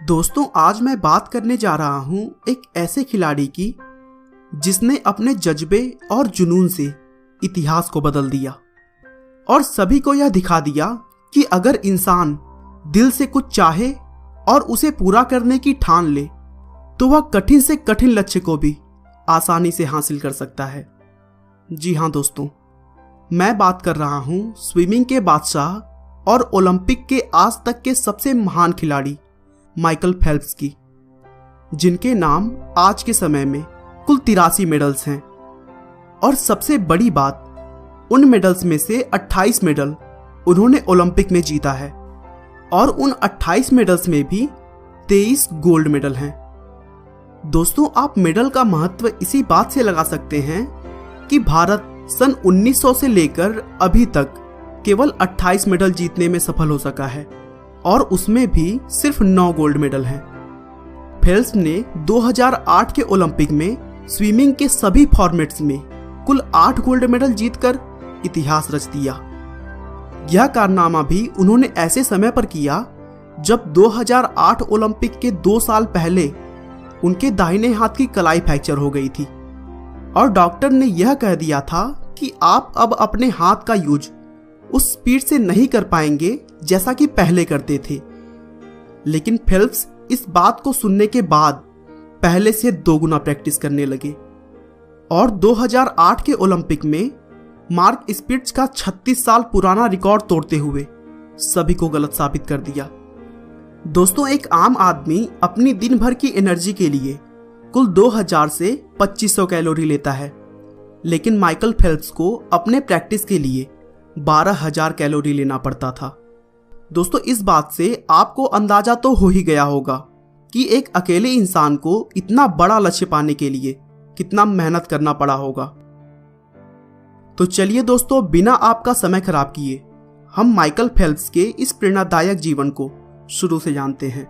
दोस्तों, आज मैं बात करने जा रहा हूं एक ऐसे खिलाड़ी की जिसने अपने जज्बे और जुनून से इतिहास को बदल दिया और सभी को यह दिखा दिया कि अगर इंसान दिल से कुछ चाहे और उसे पूरा करने की ठान ले तो वह कठिन से कठिन लक्ष्य को भी आसानी से हासिल कर सकता है। जी हाँ दोस्तों, मैं बात कर रहा हूं स्विमिंग के बादशाह और ओलंपिक के आज तक के सबसे महान खिलाड़ी माइकल फेल्प्स की, जिनके नाम आज के समय में कुल 83 मेडल्स हैं। और सबसे बड़ी बात, उन मेडल्स में से 28 मेडल उन्होंने ओलंपिक में जीता है और उन 28 मेडल्स में भी 23 गोल्ड मेडल हैं। दोस्तों, आप मेडल का महत्व इसी बात से लगा सकते हैं कि भारत सन 1900 से लेकर अभी तक केवल 28 मेडल जीतने में सफल हो सका है और उसमें भी सिर्फ 9 गोल्ड मेडल हैं। फेल्प्स ने 2008 के ओलंपिक में स्विमिंग के सभी फॉर्मेट्स में कुल 8 गोल्ड मेडल जीतकर इतिहास रच दिया। यह कारनामा भी उन्होंने ऐसे समय पर किया जब 2008 ओलंपिक के 2 साल पहले उनके दाहिने हाथ की कलाई फ्रैक्चर हो गई थी और डॉक्टर ने यह कह दिया था कि आप अब अपने हाथ का यूज उस स्पीड से नहीं कर पाएंगे जैसा कि पहले करते थे। लेकिन फेल्प्स इस बात को सुनने के बाद पहले से 2 गुना प्रैक्टिस करने लगे और 2008 के ओलंपिक में मार्क स्पिट्ज का 36 साल पुराना रिकॉर्ड तोड़ते हुए सभी को गलत साबित कर दिया। दोस्तों, एक आम आदमी अपनी दिन भर की एनर्जी के लिए कुल 2000 से 2500 कैलोरी लेता है, लेकिन माइकल फेल्प्स को अपने प्रैक्टिस के लिए 12000 कैलोरी लेना पड़ता था। दोस्तों, इस बात से आपको अंदाजा तो हो ही गया होगा कि एक अकेले इंसान को इतना बड़ा लक्ष्य पाने के लिए कितना मेहनत करना पड़ा होगा। तो चलिए दोस्तों, बिना आपका समय खराब किए हम माइकल फेल्प्स के इस प्रेरणादायक जीवन को शुरू से जानते हैं।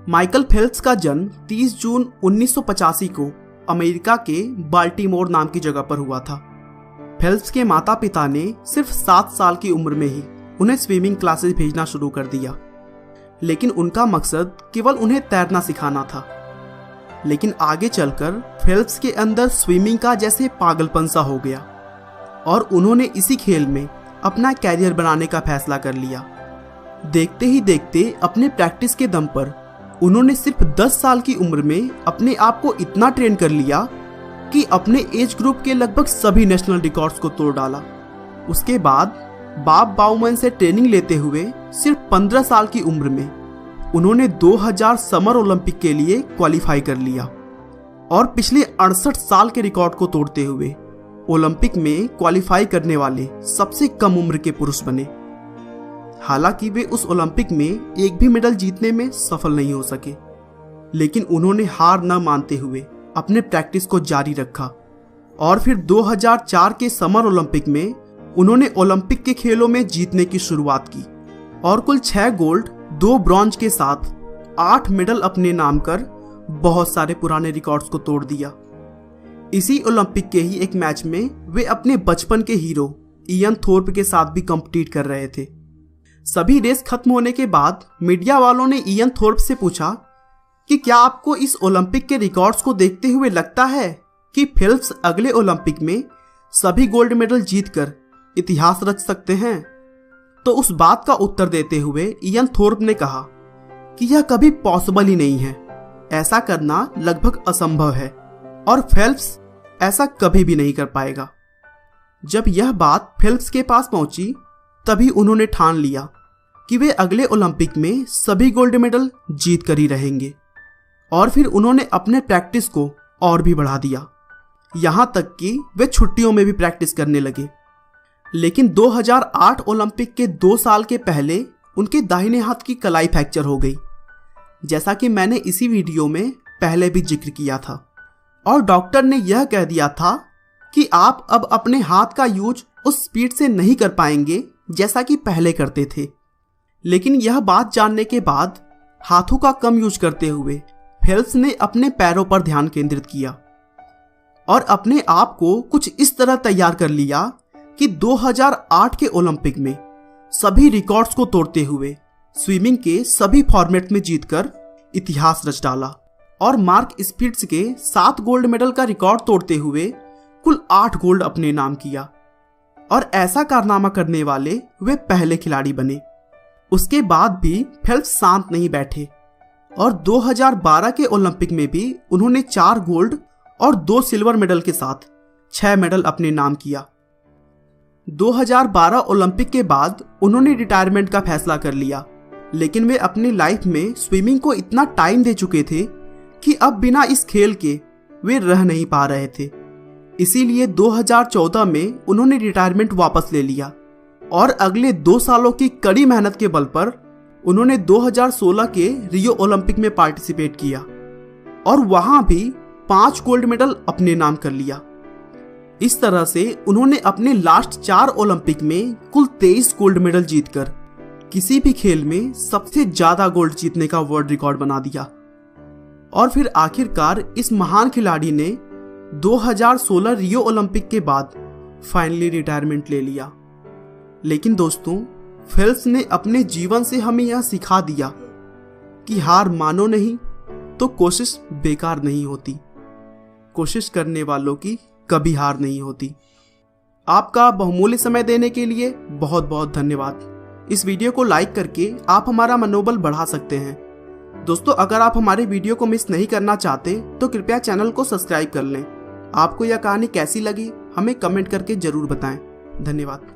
माइकल फेल्प्स का जन्म 30 जून 1985 को अमेरिका के बाल्टीमोर नाम की जगह पर हुआ था। फेल्प्स के माता पिता ने सिर्फ 7 साल की उम्र में ही उन्हें स्विमिंग क्लासेस भेजना शुरू कर दिया, लेकिन उनका मकसद केवल उन्हें तैरना सिखाना था। लेकिन आगे चलकर फेल्प्स के अंदर स्विमिंग का जैसे पागलपन सा हो गया और उन्होंने इसी खेल में अपना कैरियर बनाने का फैसला कर लिया। देखते ही देखते अपने प्रैक्टिस के दम पर उन्होंने सिर्फ 10 साल की उम्र में अपने आप को इतना ट्रेन कर लिया कि अपने एज ग्रुप के लगभग सभी नेशनल रिकॉर्ड्स को तोड़ डाला। उसके बाद बॉब बाउमैन से ट्रेनिंग लेते हुए सिर्फ 15 साल की उम्र में उन्होंने 2000 समर ओलंपिक के लिए क्वालिफाई कर लिया और पिछले 68 साल के रिकॉर्ड को तोड़ते हुए ओलंपिक में क्वालिफाई करने वाले सबसे कम उम्र के पुरुष बने। हालांकि वे उस ओलंपिक में एक भी मेडल जीतने में सफल नहीं हो सके, लेकिन उन्होंने हार न मानते हुए अपने प्रैक्टिस को जारी रखा और फिर 2004 के समर ओलंपिक में उन्होंने ओलंपिक के खेलों में जीतने की शुरुआत की और कुल 6 गोल्ड 2 ब्रॉन्ज के साथ 8 मेडल अपने नाम कर बहुत सारे पुराने रिकॉर्ड्स को तोड़ दिया। इसी ओलंपिक के ही एक मैच में वे अपने बचपन के हीरो इयन थोर्प के साथ भी कम्पीट कर रहे थे। सभी रेस खत्म होने के बाद मीडिया वालों ने इयन थोर्प से पूछा कि क्या आपको इस ओलंपिक के रिकॉर्ड्स को देखते हुए लगता है कि फेल्प्स अगले ओलंपिक में सभी गोल्ड मेडल जीतकर इतिहास रच सकते हैं? तो उस बात का उत्तर देते हुए इयन थोर्प ने कहा कि यह कभी पॉसिबल ही नहीं है, ऐसा करना लगभग असंभव है और फेल्प्स ऐसा कभी भी नहीं कर पाएगा। जब यह बात फेल्प्स के पास पहुंची तभी उन्होंने ठान लिया कि वे अगले ओलंपिक में सभी गोल्ड मेडल जीत कर ही रहेंगे और फिर उन्होंने अपने प्रैक्टिस को और भी बढ़ा दिया, यहाँ तक कि वे छुट्टियों में भी प्रैक्टिस करने लगे। लेकिन 2008 ओलंपिक के 2 साल के पहले उनके दाहिने हाथ की कलाई फ्रैक्चर हो गई, जैसा कि मैंने इसी वीडियो में पहले भी जिक्र किया था और डॉक्टर ने यह कह दिया था कि आप अब अपने हाथ का यूज उस स्पीड से नहीं कर पाएंगे जैसा कि पहले करते थे। लेकिन यह बात जानने के बाद हाथों का कम यूज करते हुए फेल्प्स ने अपने पैरों पर ध्यान केंद्रित किया और अपने आप को कुछ इस तरह तैयार कर लिया कि 2008 के ओलंपिक में सभी रिकॉर्ड्स को तोड़ते हुए स्विमिंग के सभी फॉर्मेट में जीतकर इतिहास रच डाला और मार्क स्पिट्ज के 7 गोल्ड मेडल का रिकॉर्ड तोड़ते हुए कुल 8 गोल्ड अपने नाम किया और ऐसा कारनामा करने वाले वे पहले खिलाड़ी बने। उसके बाद भी फेल्प्स शांत नहीं बैठे और 2012 के ओलंपिक में भी उन्होंने 4 गोल्ड और 2 सिल्वर मेडल के साथ 6 मेडल अपने नाम किया। 2012 ओलंपिक के बाद उन्होंने रिटायरमेंट का फैसला कर लिया, लेकिन वे अपनी लाइफ में स्विमिंग को इतना टाइम दे चुके थे कि अब बिना इस खेल के वे रह नहीं पा रहे थे। इसीलिए 2014 में उन्होंने रिटायरमेंट वापस ले लिया और अगले 2 सालों की कड़ी मेहनत के बल पर उन्होंने 2016 के रियो ओलंपिक में पार्टिसिपेट किया और वहां भी 5 गोल्ड मेडल अपने नाम कर लिया। इस तरह से उन्होंने अपने लास्ट 4 ओलंपिक में कुल 23 गोल्ड मेडल जीतकर किसी भी खेल में सबसे ज्यादा गोल्ड जीतने का वर्ल्ड रिकॉर्ड बना दिया। और फिर आखिरकार इस महान खिलाड़ी ने 2016 रियो ओलंपिक के बाद फाइनली रिटायरमेंट ले लिया। लेकिन दोस्तों, फेल्प्स ने अपने जीवन से हमें यह सिखा दिया कि हार मानो नहीं तो कोशिश बेकार नहीं होती, कोशिश करने वालों की कभी हार नहीं होती। आपका बहुमूल्य समय देने के लिए बहुत बहुत धन्यवाद। इस वीडियो को लाइक करके आप हमारा मनोबल बढ़ा सकते हैं। दोस्तों, अगर आप हमारे वीडियो को मिस नहीं करना चाहते तो कृपया चैनल को सब्सक्राइब कर लें। आपको यह कहानी कैसी लगी हमें कमेंट करके जरूर बताएं। धन्यवाद।